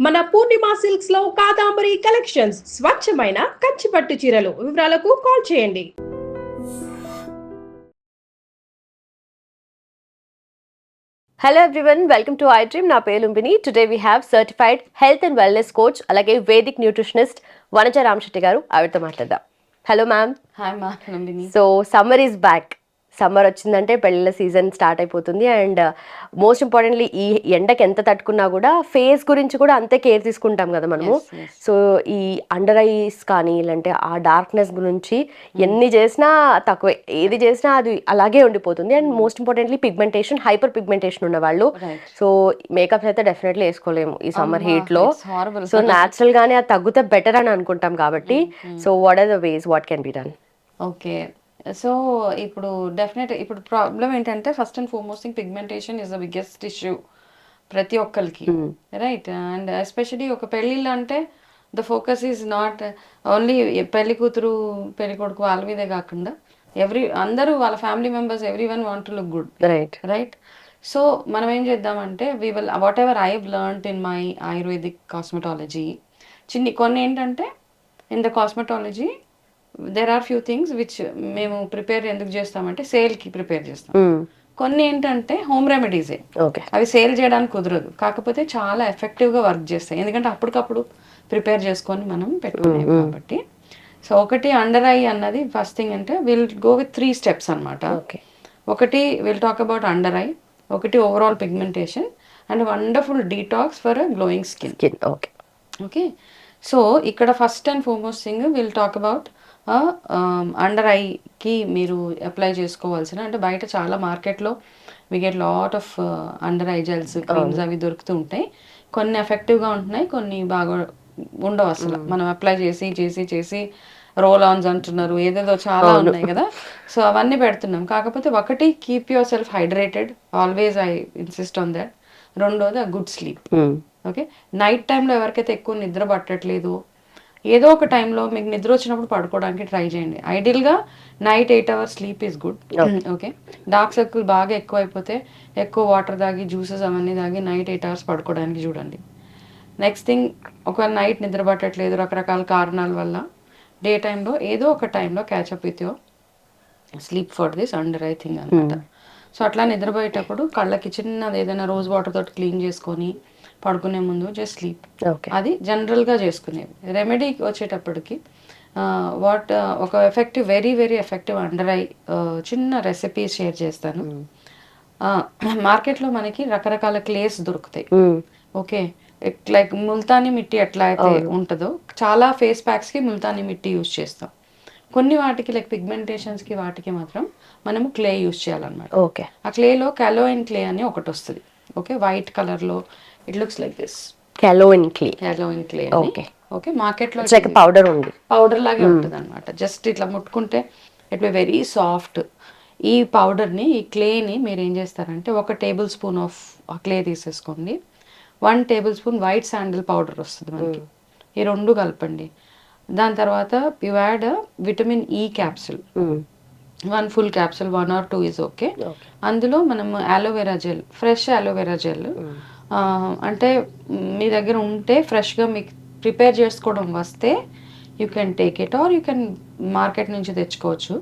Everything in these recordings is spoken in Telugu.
మన పూర్ణిమ సిల్క్స్ లో కాదాంబరి కలెక్షన్స్ స్వచ్ఛమైన కంచి పట్టు చీరలు. వివరాలకు కాల్ చేయండి. Hello everyone, welcome to iDream. నా పేరు Lumbini. Today we have certified health and wellness coach అలాగే వేదిక్ న్యూట్రిషనిస్ట్ వనజ రామశెట్టి గారు. ఆవిడతో మాట్లాడదాం. Hello ma'am. హాయ్ మా Lumbini. So summer is back. Summer వచ్చిందంటే పెళ్ళిళ్ళ సీజన్ స్టార్ట్ అయిపోతుంది. అండ్ మోస్ట్ ఇంపార్టెంట్లీ ఈ ఎండకి ఎంత తట్టుకున్నా కూడా ఫేస్ గురించి కూడా అంతే కేర్ తీసుకుంటాం కదా మనము. సో ఈ అండర్ ఐస్ కానీ లేదంటే ఆ డార్క్నెస్ గురించి ఎన్ని చేసినా తక్కువే, ఏది చేసినా అది అలాగే ఉండిపోతుంది. And most importantly pigmentation, hyper pigmentation ఉన్న వాళ్ళు సో మేకప్స్ అయితే డెఫినెట్లీ వేసుకోలేము ఈ సమ్మర్ హీట్ లో. సో న్యాచురల్ గానే అది తగ్గితే బెటర్ అని అనుకుంటాం కాబట్టి so what are the ways what can be done? Okay, so ఇప్పుడు డెఫినెట్ ఇప్పుడు ప్రాబ్లం ఏంటంటే first and foremost thing pigmentation is the biggest issue ప్రతి ఒక్కరికి, రైట్? అండ్ ఎస్పెషలీ ఒక పెళ్ళిళ్ళు అంటే the focus is not only పెళ్లి కూతురు పెళ్లి కొడుకు వాళ్ళ మీదే కాకుండా అందరూ వాళ్ళ family members everyone want to look good, right? So మనం ఏం చేద్దామంటే we will whatever I have learned in my Ayurvedic cosmetology, కొన్ని ఏంటంటే in the cosmetology there are few things which మేము ప్రిపేర్ ఎందుకు చేస్తామంటే సేల్కి ప్రిపేర్ చేస్తాం. కొన్ని ఏంటంటే హోమ్ రెమెడీసే, అవి సేల్ చేయడానికి కుదరదు, కాకపోతే చాలా ఎఫెక్టివ్గా వర్క్ చేస్తాయి ఎందుకంటే అప్పటికప్పుడు ప్రిపేర్ చేసుకొని మనం పెట్టుకునేవి కాబట్టి. సో ఒకటి అండర్ ఐ అన్నది ఫస్ట్ థింగ్ అంటే విల్ గో విత్ 3 steps అనమాట. ఒకటి will talk about under eye, ఒకటి overall pigmentation and wonderful detox for glowing skin. Okay, so ఇక్కడ first and foremost thing will talk about under ఐకి మీరు అప్లై చేసుకోవాల్సిన, అంటే బయట చాలా మార్కెట్లో we get lot of under eye gels, creams అవి దొరుకుతూ ఉంటాయి. కొన్ని ఎఫెక్టివ్గా ఉంటున్నాయి, కొన్ని బాగా ఉండవు అసలు. మనం అప్లై చేసి చేసి చేసి రోల్ ఆన్స్ అంటున్నారు, ఏదేదో చాలా ఉన్నాయి కదా. సో అవన్నీ పెడుతున్నాం, కాకపోతే ఒకటి keep your self hydrated, always I insist on that. రెండోది గుడ్ స్లీప్. ఓకే, నైట్ టైంలో ఎవరికైతే ఎక్కువ నిద్ర పట్టట్లేదు, ఏదో ఒక టైంలో మీకు నిద్ర వచ్చినప్పుడు పడుకోవడానికి ట్రై చేయండి. ఐడియల్గా night 8 hours sleep is good. Okay, dark circle బాగా ఎక్కువ అయిపోతే ఎక్కువ వాటర్ తాగి జ్యూసెస్ అవన్నీ తాగి నైట్ 8 hours పడుకోవడానికి చూడండి. నెక్స్ట్ థింగ్, ఒకవేళ నైట్ నిద్ర పట్టట్లేదు రకరకాల కారణాల వల్ల, డే టైంలో ఏదో ఒక టైంలో catch up with your sleep for this under eye thing అనమాట. సో అట్లా నిద్రపోయేటప్పుడు కళ్ళకి చిన్నది ఏదైనా రోజ్ వాటర్ తోటి క్లీన్ చేసుకొని పడుకునే ముందు జస్ట్ స్లీప్, అది జనరల్గా చేసుకునేవి. రెమెడీకి వచ్చేటప్పటికి ఒక effective, very very effective under eye చిన్న రెసిపీ షేర్ చేస్తాను. మార్కెట్లో మనకి రకరకాల క్లేస్ దొరుకుతాయి. ఓకే, లైక్ ముల్తానీ మిట్టి ఎట్లా అయితే ఉంటుందో చాలా ఫేస్ ప్యాక్స్కి ముల్తానీ మిట్టి యూజ్ చేస్తాం. కొన్ని వాటికి లైక్ పిగ్మెంటేషన్స్కి వాటికి మాత్రం మనము క్లే యూజ్ చేయాలన్నమాట. ఓకే, ఆ క్లేలో కాలోయిన్ క్లే అని ఒకటి వస్తుంది. ఓకే, వైట్ కలర్లో it looks like this kaolin clay. Okay okay, మార్కెట్లో పౌడర్ ఉంది, పౌడర్ లాగే ఉంటుంది అనమాట. జస్ట్ ఇట్లా ముట్టుకుంటే ఇట్ బి వెరీ సాఫ్ట్. ఈ పౌడర్ని, ఈ క్లేని మీరు ఏం చేస్తారంటే 1 tablespoon ఆఫ్ క్లే తీసేసుకోండి. 1 tablespoon వైట్ శాండిల్ పౌడర్ వస్తుంది మనకి, ఈ 2 కలపండి. దాని తర్వాత you add vitamin E capsule, 1 full capsule, 1 or 2 is okay. అందులో మనం aloe vera gel, fresh aloe vera gel, అంటే మీ దగ్గర ఉంటే ఫ్రెష్గా మీకు ప్రిపేర్ చేసుకోవడం వస్తే you can take it, or you can market నుంచి తెచ్చుకోవచ్చు.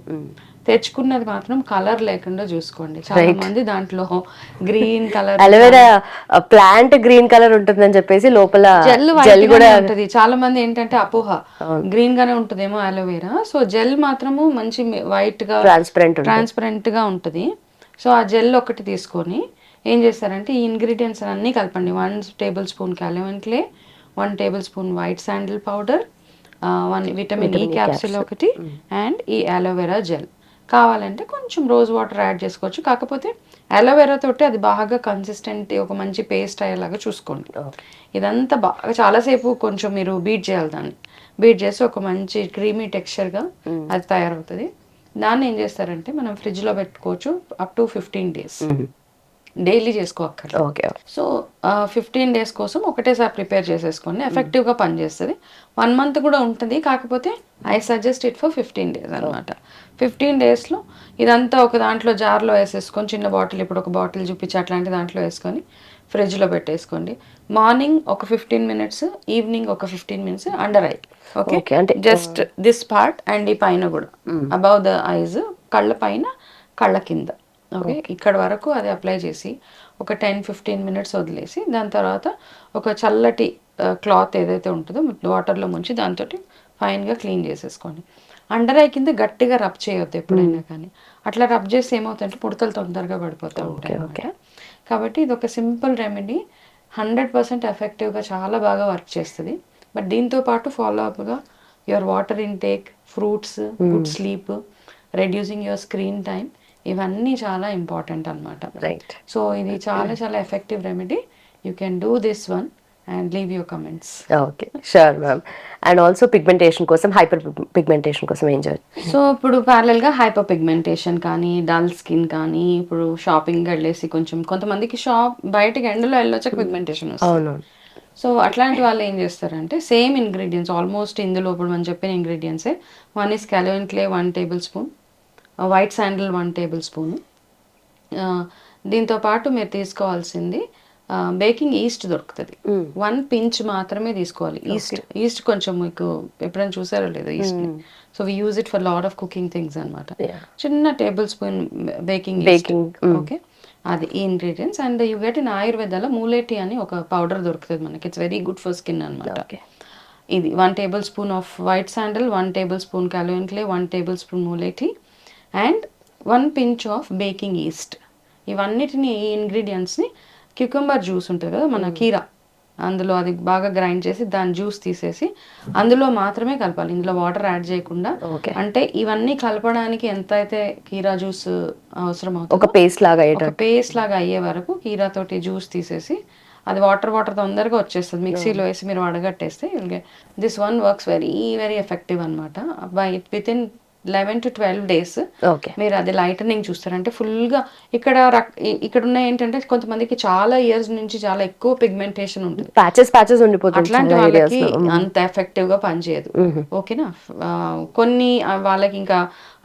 తెచ్చుకున్నది మాత్రం కలర్ లేకుండా చూసుకోండి. చాలా మంది దాంట్లో green colour, aloe vera plant green colour ఉంటుందని చెప్పేసి లోపల జెల్ కూడా ఉంటుంది. చాలా మంది ఏంటంటే అపోహ గ్రీన్ గానే ఉంటుందేమో అలోవెరా. సో జెల్ మాత్రము మంచి వైట్ గా ట్రాన్స్పరెంట్ గా ఉంటుంది. సో ఆ జెల్ ఒకటి తీసుకొని ఏం చేస్తారంటే ఈ ఇంగ్రీడియంట్స్ అన్నీ కలపండి. 1 tablespoon kaolin clay, 1 tablespoon white sandal powder, 1 vitamin E capsule ఒకటి, అండ్ ఈ అలోవెరా జెల్. కావాలంటే కొంచెం రోజ్ వాటర్ యాడ్ చేసుకోవచ్చు, కాకపోతే అలోవెరా తోటి అది బాగా కన్సిస్టెంట్ ఒక మంచి పేస్ట్ అయ్యేలాగా చూసుకోండి. ఇదంతా బాగా చాలాసేపు కొంచెం మీరు బీట్ చేయాలి, దాన్ని బీట్ చేసి ఒక మంచి క్రీమీ టెక్స్చర్గా అది తయారవుతుంది. దాన్ని ఏం చేస్తారంటే మనం ఫ్రిడ్జ్లో పెట్టుకోవచ్చు అప్ టు 15 days. డైలీ చేసుకోక్కర్లేదు. ఓకే, సో 15 days కోసం ఒకటేసారి ప్రిపేర్ చేసేసుకోండి, ఎఫెక్టివ్గా పనిచేస్తుంది. 1 month కూడా ఉంటుంది, కాకపోతే I suggest it for 15 days అనమాట. 15 daysలో ఇదంతా ఒక దాంట్లో జార్లో వేసేసుకొని, చిన్న బాటిల్, ఇప్పుడు ఒక బాటిల్ చూపించి అట్లాంటి దాంట్లో వేసుకొని ఫ్రిడ్జ్లో పెట్టేసుకోండి. మార్నింగ్ ఒక 15 మినిట్స్, ఈవినింగ్ ఒక 15 minutes under eye. Okay, Okay, అంటే జస్ట్ దిస్ పార్ట్ అండ్ ఈ పైన కూడా అబౌవ్ ద ఐజ్, కళ్ళ పైన కళ్ళ కింద. ఓకే, ఇక్కడ వరకు అది అప్లై చేసి ఒక 10-15 మినిట్స్ వదిలేసి దాని తర్వాత ఒక చల్లటి క్లాత్ ఏదైతే ఉంటుందో వాటర్లో ముంచి దాంతో ఫైన్గా క్లీన్ చేసేసుకోండి. అండర్ ఐ కింద గట్టిగా రబ్ చేయొద్దు ఎప్పుడైనా కానీ. అట్లా రబ్ చేసి ఏమవుతుందంటే ముడతలు తొందరగా పడిపోతూ ఉంటాయి అన్నమాట. కాబట్టి ఇది ఒక సింపుల్ రెమెడీ, 100% ఎఫెక్టివ్గా చాలా బాగా వర్క్ చేస్తుంది. బట్ దీంతో పాటు ఫాలో అప్గా your water intake, fruits, good sleep, reducing your screen time, ఇవన్నీ చాలా ఇంపార్టెంట్ అనమాట. రైట్. సో ఇది చాలా చాలా effective remedy. You can do this one and leave your comments. Okay, sure ma'am. And also pigmentation కోసం, హైపర్ పిగ్మెంటేషన్ కోసం ఏం చేయాలి? సో ఇప్పుడు ప్యారలల్గా హైపర్ పిగ్మెంటేషన్ కానీ, డల్ స్కిన్ కానీ, ఇప్పుడు షాపింగ్ వెళ్ళేసి కొంతమందికి బయటకి ఎండలో వెళ్ళొచ్చాక పిగ్మెంటేషన్ వస్తుంది. అవును. సో అట్లాంటి వాళ్ళు ఏం చేస్తారంటే సేమ్ ఇంగ్రీడియంట్స్ ఆల్మోస్ట్ ఇందులో ఇప్పుడు మనం చెప్పిన ఇంగ్రీడియంట్సే. 1 is kaolin clay 1 tablespoon, white sandal 1 tablespoon. దీంతో పాటు మీరు తీసుకోవాల్సింది బేకింగ్ ఈస్ట్ దొరుకుతుంది, 1 pinch మాత్రమే తీసుకోవాలి. ఈస్ట్ కొంచెం మీకు ఎప్పుడైనా చూసారో లేదో yeast. So we use it for lot of cooking things అనమాట. చిన్న టేబుల్ స్పూన్ బేకింగ్. ఓకే, అది ఈ ingredients. And you get in ఆయుర్వేదాలో మూలేటి అని ఒక పౌడర్ దొరుకుతుంది మనకి. It's very good for skin అనమాట. ఇది 1 tablespoon of white sandal, 1 tablespoon kaolin clay, 1 tablespoon మూలేటి and 1 pinch of baking yeast. ఇవన్నిటిని, ఈ ఇంగ్రీడియంట్స్ని క్యూకంబర్ జ్యూస్ ఉంటుంది కదా మన కీరా, అందులో అది బాగా గ్రైండ్ చేసి దాని జ్యూస్ తీసేసి అందులో మాత్రమే కలపాలి, ఇందులో వాటర్ యాడ్ చేయకుండా. అంటే ఇవన్నీ కలపడానికి ఎంత అయితే కీరా జ్యూస్ అవసరం అవుతుంది, ఒక పేస్ట్ లాగా అయ్యే వరకు కీరా తోటి జ్యూస్ తీసేసి అది వాటర్ తొందరగా వచ్చేస్తుంది. మిక్సీలో వేసి మీరు వడగట్టేస్తే this one works very very effective అనమాట. By within 11 to 12 days మీరు అది లైటనింగ్ చూస్తారంటే ఫుల్గా. ఇక్కడ ఉన్న ఏంటంటే కొంతమందికి చాలా ఇయర్స్ నుంచి చాలా ఎక్కువ పిగ్మెంటేషన్ ఉంటుంది, ప్యాచెస్ ఉండిపోతుంది. అట్లాంటి వాళ్ళకి అంత ఎఫెక్టివ్ గా పనిచేయదు. ఓకేనా, కొన్ని వాళ్ళకి ఇంకా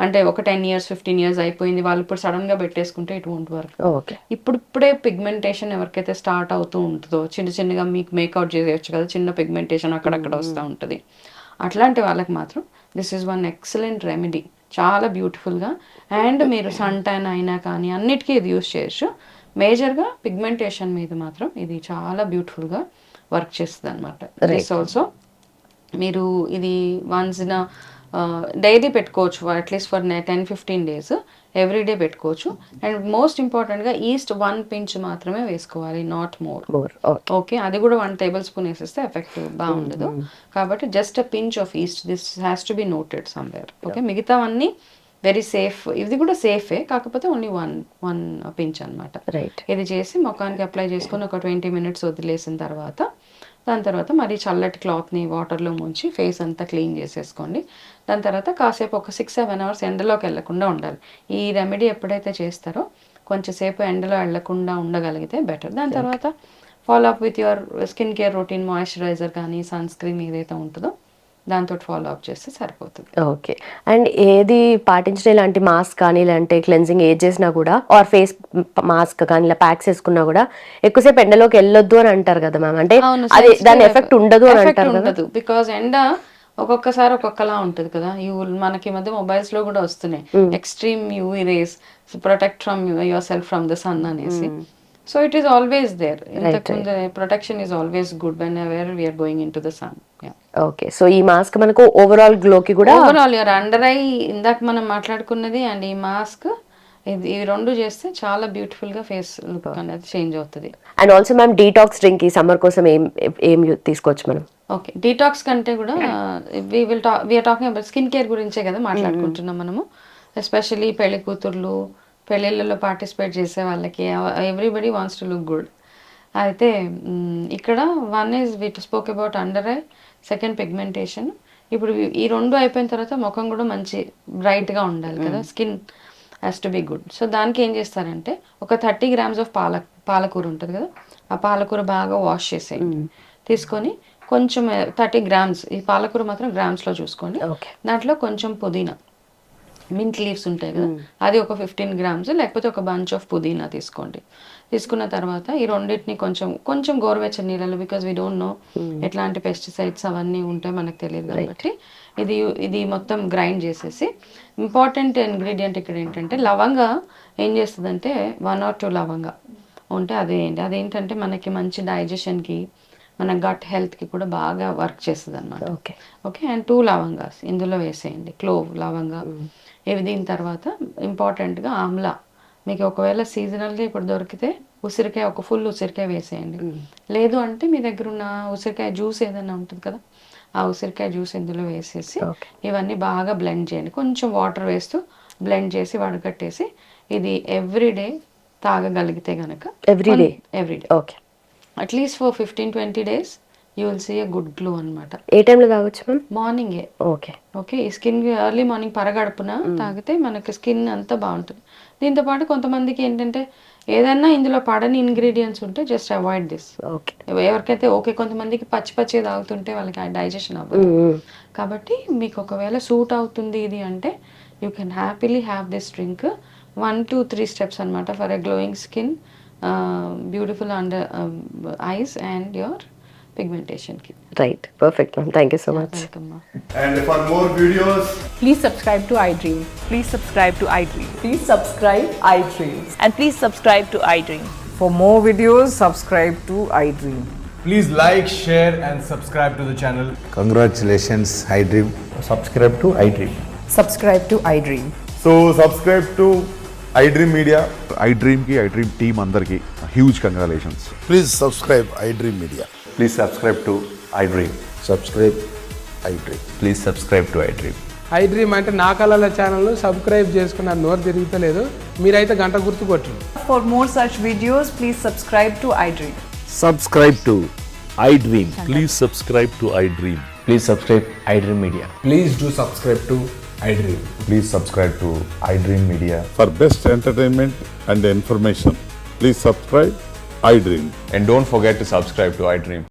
అంటే ఒక 10 years 15 years అయిపోయింది, వాళ్ళు ఇప్పుడు సడన్ గా పెట్టేసుకుంటే ఇట్ వోంట్ వర్క్. ఇప్పుడే పిగ్మెంటేషన్ ఎవరికైతే స్టార్ట్ అవుతూ ఉంటుందో, చిన్నగా మీకు మేకౌట్ చేసేయచ్చు కదా, చిన్న పిగ్మెంటేషన్ అక్కడక్కడ వస్తూ ఉంటుంది, అట్లాంటి వాళ్ళకి మాత్రం this is one excellent remedy, చాలా బ్యూటిఫుల్గా. అండ్ మీరు సన్ ట్యాన్ అయినా కానీ అన్నిటికీ ఇది యూస్ చేయొచ్చు. మేజర్గా పిగ్మెంటేషన్ మీద మాత్రం ఇది చాలా బ్యూటిఫుల్గా వర్క్ చేస్తుంది అనమాట. దిస్ ఆల్సో మీరు ఇది వన్స్ ఇన్ డైలీ పెట్టుకోవచ్చు, అట్లీస్ట్ ఫర్ 10-15 days ఎవ్రీడే పెట్టుకోవచ్చు. అండ్ మోస్ట్ ఇంపార్టెంట్గా ఈస్ట్ 1 pinch మాత్రమే వేసుకోవాలి, నాట్ మోర్. ఓకే, అది కూడా 1 tablespoon వేసేస్తే ఎఫెక్టివ్ బాగుండదు. కాబట్టి just a pinch of east, this has to be noted somewhere. Okay, మిగతావన్నీ వెరీ సేఫ్, ఇది కూడా సేఫే, కాకపోతే ఓన్లీ వన్ పించ్ అనమాట. ఇది చేసి ముఖానికి అప్లై చేసుకొని ఒక 20 minutes వదిలేసిన తర్వాత దాని తర్వాత మరి చల్లటి క్లాత్ని వాటర్లో ముంచి ఫేస్ అంతా క్లీన్ చేసేసుకోండి. దాని తర్వాత కాసేపు ఒక 6-7 hours ఎండలోకి వెళ్లకుండా ఉండాలి. ఈ రెమెడీ ఎప్పుడైతే చేస్తారో కొంచెంసేపు ఎండలో వెళ్లకుండా ఉండగలిగితే బెటర్. దాని తర్వాత follow up with your skin care routine, moisturiser కానీ సన్ స్క్రీన్ ఏదైతే ఉంటుందో దాంతో ఫాలో అప్ చేస్తే సరిపోతుంది. ఓకే, అండ్ ఏది పాటించిన ఇలాంటి మాస్క్ కానీ ఇలాంటి క్లెన్జింగ్ ఏది చేసినా కూడా, ఆర్ ఫేస్ మాస్క్ కానీ ఇలా ప్యాక్స్ వేసుకున్నా కూడా ఎక్కువసేపు ఎండలోకి వెళ్ళొద్దు అని అంటారు కదా మ్యామ్, అంటే అది దాని ఎఫెక్ట్ ఉండదు అని అంటారు కదా? బికాజ్ ఎండ ఒక్కొక్కసారి ఒక్కొక్కలా ఉంటుంది కదా. మనకి మధ్య మొబైల్స్ లో కూడా వస్తున్నాయి extreme UV rays, protect from yourself from the sun అనేసి. So it is always there. ఇంతకుముందు protection is always good whenever we are going into the sun. Okay, so ఈ మాస్క్ మనకు ఓవరాల్ గ్లోకి కూడా, ఓవరాల్ యువర్ అండర్ ఐ ఇందాక మనం మాట్లాడుకున్నది అండ్ ఈ మాస్క్, ఈ రెండు చేస్తే చాలా బ్యూటిఫుల్ గా ఫేస్ లుక్ అనేది చేంజ్ అవుతుంది. And also ma'am detox drink ఈ సమ్మర్ కోసం ఏం తీసుకోవచ్చు మనం? ఓకే, డీటాక్స్ కంటే కూడా we are talking about skin care గురించే కదా మాట్లాడుకుంటున్నాం మనము. ఎస్పెషల్లీ పెళ్లి కూతుర్లు, పెళ్ళిళ్ళలో పార్టిసిపేట్ చేసే వాళ్ళకి everybody wants to look good. అయితే ఇక్కడ 1 is we spoke about under eye, second pigmentation. ఇప్పుడు ఈ రెండు అయిపోయిన తర్వాత ముఖం కూడా మంచి బ్రైట్గా ఉండాలి కదా, skin has to be good. So దానికి ఏం చేస్తారంటే ఒక 30 grams ఆఫ్ పాలకూర ఉంటుంది కదా, ఆ పాలకూర బాగా వాష్ చేసేయండి. తీసుకొని కొంచెం 30 grams, ఈ పాలకూర మాత్రం గ్రామ్స్లో చూసుకోండి. దాంట్లో కొంచెం పుదీనా, మింట్ లీవ్స్ ఉంటాయి కదా, అది ఒక 15 grams, లేకపోతే ఒక బంచ్ ఆఫ్ పుదీనా తీసుకోండి. తీసుకున్న తర్వాత ఈ రెండింటిని కొంచెం గోరువెచ్చని నీళ్ళలో, బికాజ్ వీ డోంట్ నో ఎట్లాంటి పెస్టిసైడ్స్ అవన్నీ ఉంటాయి మనకు తెలియదు కాబట్టి ఇది మొత్తం గ్రైండ్ చేసేసి, ఇంపార్టెంట్ ఇంగ్రీడియంట్ ఇక్కడ ఏంటంటే లవంగా ఏం చేస్తుందంటే 1 or 2 లవంగా ఉంటే అదేంటంటే మనకి మంచి డైజెషన్కి, మన గట్ హెల్త్కి కూడా బాగా వర్క్ చేస్తుంది అనమాట. ఓకే, అండ్ 2 లవంగాస్ ఇందులో వేసేయండి, క్లోవ్, లవంగా. ఇవి దీని తర్వాత ఇంపార్టెంట్గా ఆమ్లా, మీకు ఒకవేళ సీజనల్గా ఇప్పుడు దొరికితే ఉసిరికాయ, ఒక ఫుల్ ఉసిరికాయ వేసేయండి. లేదు అంటే మీ దగ్గర ఉన్న ఉసిరికాయ జ్యూస్ ఏదైనా ఉంటుంది కదా, ఆ ఉసిరికాయ జ్యూస్ ఇందులో వేసేసి ఇవన్నీ బాగా బ్లెండ్ చేయండి. కొంచెం వాటర్ వేస్తూ బ్లెండ్ చేసి వడగట్టేసి ఇది ఎవ్రీడే తాగగలిగితే కనుక everyday okay, at least for 15-20 days you will see a good glow అనమాట. ఏ టైంలో తాగొచ్చు మ్యామ్? మార్నింగే. ఓకే, ఈ స్కిన్ ఎర్లీ మార్నింగ్ పరగడుపున తాగితే మనకి స్కిన్ అంతా బాగుంటుంది. దీంతోపాటు కొంతమందికి ఏంటంటే ఏదైనా ఇందులో పడని ఇంగ్రీడియంట్స్ ఉంటే జస్ట్ అవాయిడ్ దిస్. ఎవరికైతే ఓకే, కొంతమందికి పచ్చి తాగుతుంటే వాళ్ళకి డైజెషన్ అవ్వదు. కాబట్టి మీకు ఒకవేళ సూట్ అవుతుంది ఇది అంటే you can happily have this drink. 1 to 3 steps అనమాట for a glowing skin, beautiful under eyes and your pigmentation ki. Right, perfect ma'am, thank you so much. Welcome ma. And for more videos, Please subscribe to iDream. Please subscribe to iDream. Please subscribe iDream. And please subscribe to iDream. For more videos, subscribe to iDream. please like, share and subscribe to the channel. Congratulations, iDream. Subscribe to iDream. Subscribe to iDream. So subscribe to iDream Media. iDream ki, iDream team andarki huge congratulations. Please subscribe iDream Media. Please subscribe to iDream. Subscribe iDream. Please subscribe to iDream. iDream అంటే నా కళల ఛానల్ను సబ్స్క్రైబ్ చేసుకున్న నోరు తిరుగుతలేదు, మీరైతే గంట గుర్తు కొట్టండి. For more such videos, please subscribe to iDream. Subscribe to iDream. Please subscribe to iDream. Please subscribe iDream Media. Please do subscribe to iDream. Please subscribe to iDream Media. For best entertainment and information, please subscribe iDream. And don't forget to subscribe to iDream.